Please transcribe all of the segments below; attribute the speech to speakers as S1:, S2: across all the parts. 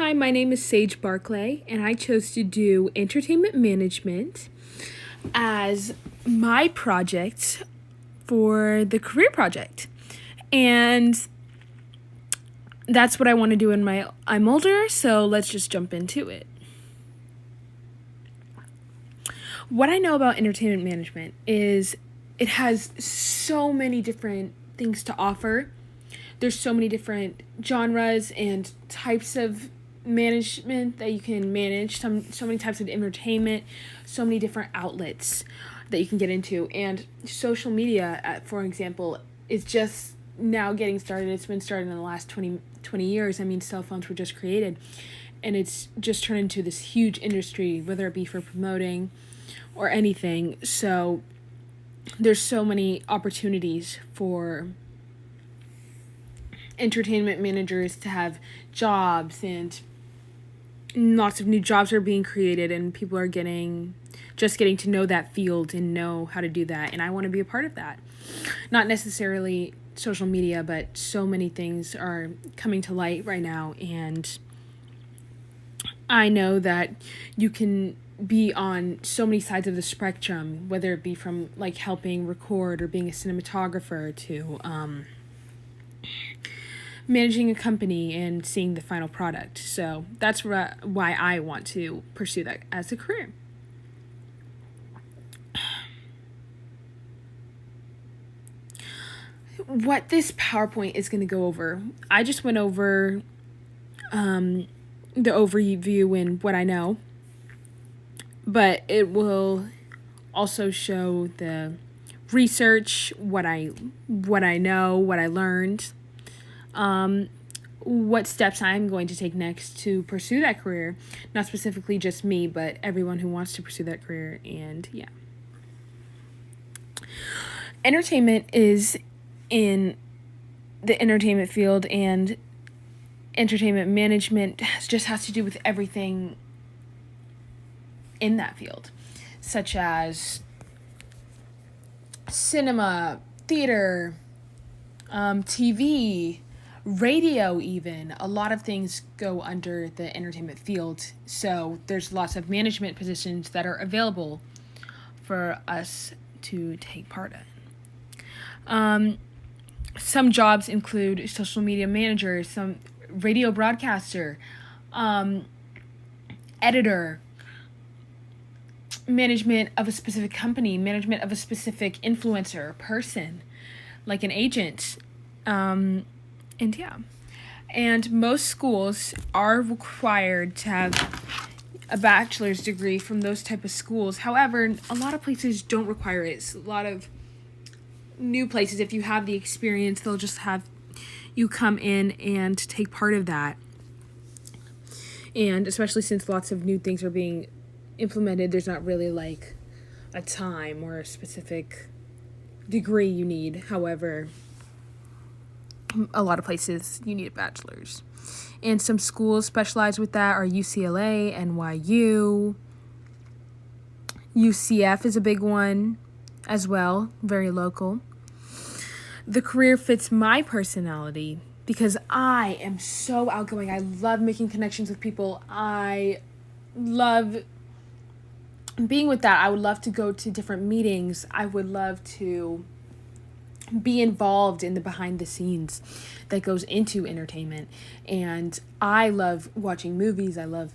S1: Hi, my name is Sage Barclay, and I chose to do entertainment management as my project for the career project. And that's what I want to do I'm older, so let's just jump into it. What I know about entertainment management is it has so many different things to offer. There's so many different genres and types of management that you can manage, so many types of entertainment, so many different outlets that you can get into. And social media, for example, is just now getting started. It's been started in the last 20 years. I mean, cell phones were just created, and it's just turned into this huge industry, whether it be for promoting or anything. So there's so many opportunities for entertainment managers to have jobs, and lots of new jobs are being created, and people are getting to know that field and know how to do that. And I want to be a part of that. Not necessarily social media, but so many things are coming to light right now, and I know that you can be on so many sides of the spectrum, whether it be from like helping record or being a cinematographer to managing a company and seeing the final product. So that's why I want to pursue that as a career. What this PowerPoint is going to go over, I just went over the overview and what I know, but it will also show the research, what I know, what I learned, what steps I'm going to take next to pursue that career. Not specifically just me, but everyone who wants to pursue that career. And yeah. Entertainment is in the entertainment field, and entertainment management just has to do with everything in that field, such as cinema, theater, TV, radio even. A lot of things go under the entertainment field, so there's lots of management positions that are available for us to take part in. Some jobs include social media manager, some radio broadcaster, editor, management of a specific company, management of a specific influencer person, like an agent. And yeah. And most schools are required to have a bachelor's degree from those type of schools. However, a lot of places don't require it. It's a lot of new places, if you have the experience, they'll just have you come in and take part of that. And especially since lots of new things are being implemented, there's not really like a time or a specific degree you need. However, a lot of places you need a bachelor's. And some schools specialize with that are UCLA, NYU, UCF is a big one as well, very local. The career fits my personality because I am so outgoing. I love making connections with people. I love being with that. I would love to go to different meetings. I would love to be involved in the behind the scenes that goes into entertainment. And I love watching movies. I love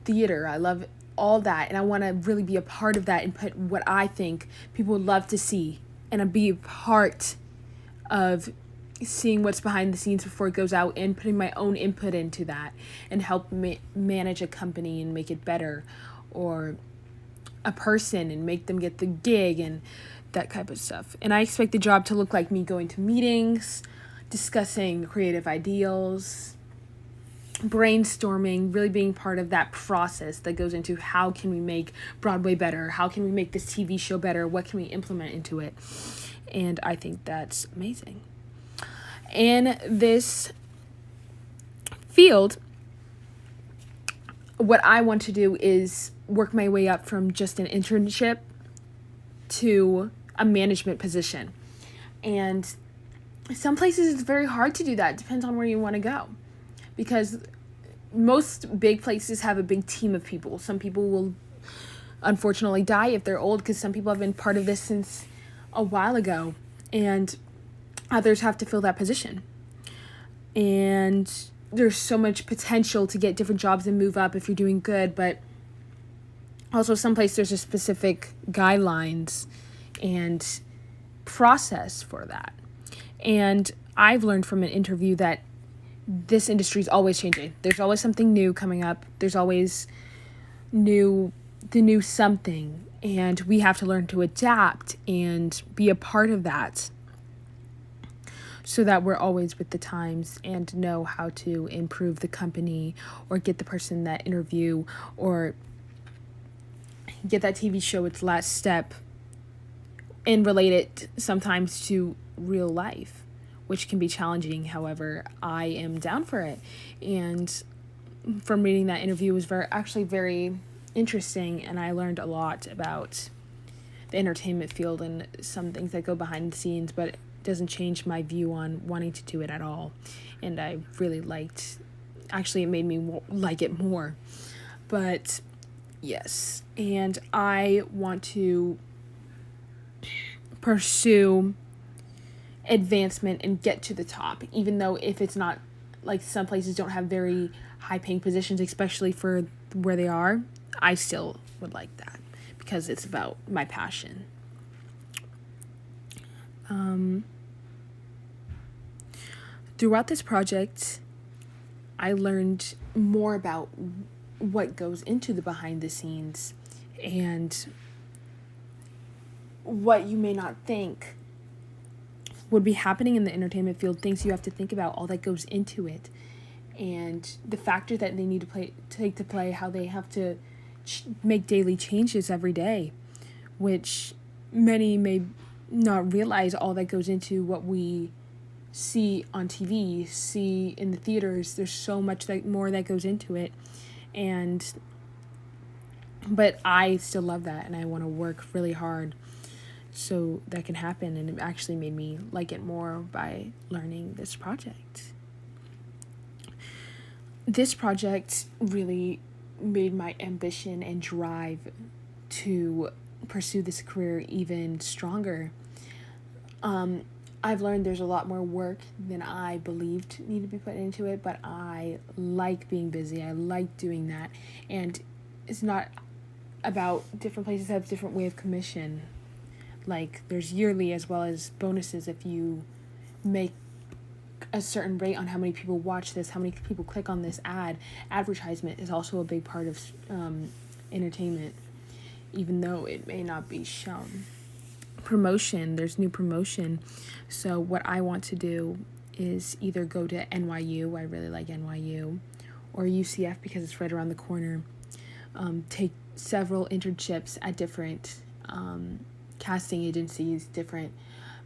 S1: theater. I love all that. And I want to really be a part of that and put what I think people would love to see, and be a part of seeing what's behind the scenes before it goes out, and putting my own input into that and help manage a company and make it better, or a person and make them get the gig and that type of stuff. And I expect the job to look like me going to meetings, discussing creative ideals, brainstorming, really being part of that process that goes into how can we make Broadway better? How can we make this TV show better? What can we implement into it? And I think that's amazing. In this field, what I want to do is work my way up from just an internship to a management position. And some places it's very hard to do that. It depends on where you want to go. Because most big places have a big team of people. Some people will unfortunately die if they're old, because some people have been part of this since a while ago, and others have to fill that position. And there's so much potential to get different jobs and move up if you're doing good, but also someplace there's a specific guidelines and process for that. And I've learned from an interview that this industry is always changing. There's always something new coming up. There's always the new something, and we have to learn to adapt and be a part of that, so that we're always with the times and know how to improve the company, or get the person that interview, or get that TV show its last step, and relate it sometimes to real life, which can be challenging. However, I am down for it. And from reading that interview, was very interesting, and I learned a lot about the entertainment field and some things that go behind the scenes, but it doesn't change my view on wanting to do it at all. And I really it made me like it more. But yes, and I want to pursue advancement and get to the top, even though if it's not, like, some places don't have very high paying positions, especially for where they are, I still would like that, because it's about my passion. Throughout this project, I learned more about what goes into the behind the scenes, and what you may not think would be happening in the entertainment field, things you have to think about, all that goes into it, and the factor that they need to take to play, how they have to make daily changes every day, which many may not realize all that goes into what we see on TV, see in the theaters. There's so much more that goes into it, but I still love that, and I want to work really hard so that can happen. And it actually made me like it more by learning this project. This project really made my ambition and drive to pursue this career even stronger. I've learned there's a lot more work than I believed needed to be put into it, but I like being busy. I like doing that. And it's not about, different places have different way of commission. Like, there's yearly as well as bonuses if you make a certain rate on how many people watch this, how many people click on this ad. Advertisement is also a big part of entertainment, even though it may not be shown. Promotion, there's new promotion. So what I want to do is either go to NYU, I really like NYU, or UCF because it's right around the corner. Take several internships at different casting agencies,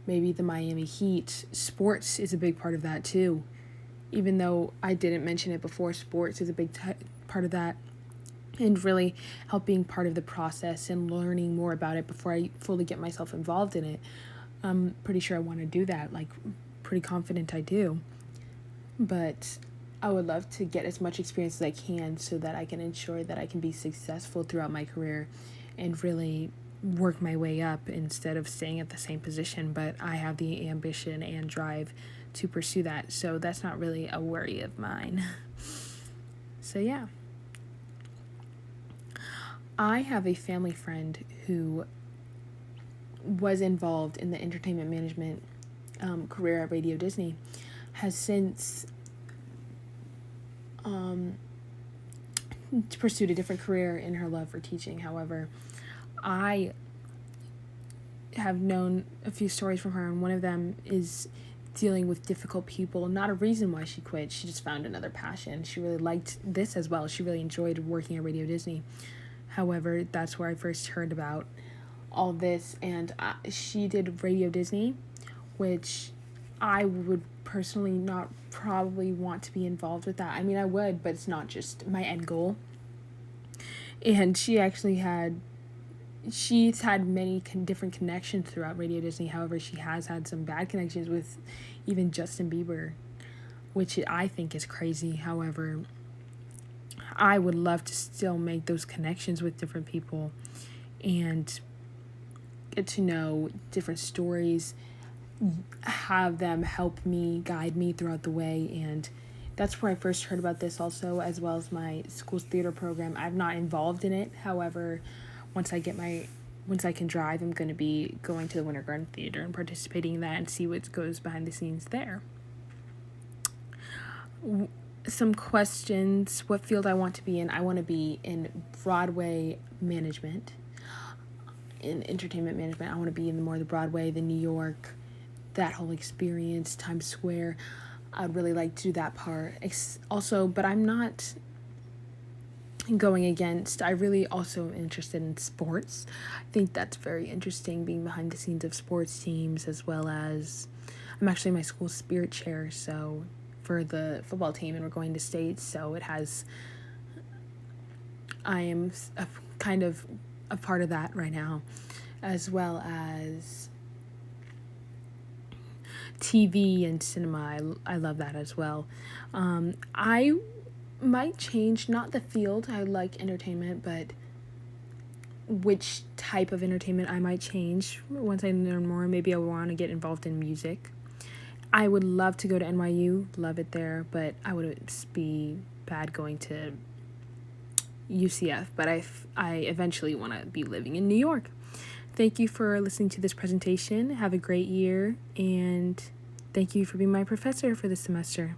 S1: maybe the Miami Heat. Sports is a big part of that too. Even though I didn't mention it before, sports is a big part of that. And really help being part of the process and learning more about it before I fully get myself involved in it. I'm pretty sure I want to do that, pretty confident I do. But I would love to get as much experience as I can so that I can ensure that I can be successful throughout my career and really work my way up instead of staying at the same position. But I have the ambition and drive to pursue that, so that's not really a worry of mine. So yeah. I have a family friend who was involved in the entertainment management career at Radio Disney, has since pursued a different career in her love for teaching. However, I have known a few stories from her, and one of them is dealing with difficult people. Not a reason why she quit. She just found another passion. She really liked this as well. She really enjoyed working at Radio Disney. However, that's where I first heard about all this, and she did Radio Disney, which I would personally not probably want to be involved with that. I mean, I would, but it's not just my end goal. And she's had many different connections throughout Radio Disney. However, she has had some bad connections with even Justin Bieber, which I think is crazy. However, I would love to still make those connections with different people and get to know different stories, have them help me, guide me throughout the way. And that's where I first heard about this also, as well as my school's theater program. I'm not involved in it. However, once I can drive, I'm going to be going to the Winter Garden Theater and participating in that and see what goes behind the scenes there. Some questions: what field I want to be in. I want to be in Broadway management, in entertainment management. I want to be in more the Broadway, the New York, that whole experience, Times Square. I'd really like to do that part. Also, but I'm not going against. I really also am interested in sports. I think that's very interesting, being behind the scenes of sports teams, as well as I'm actually my school spirit chair, so for the football team, and we're going to states, so I am kind of a part of that right now, as well as TV and cinema. I love that as well. I might change, not the field. I like entertainment, but which type of entertainment I might change once I learn more. Maybe I want to get involved in music. I would love to go to NYU, love it there, but I would be bad going to UCF, but I eventually want to be living in New York. Thank you for listening to this presentation. Have a great year, and thank you for being my professor for this semester.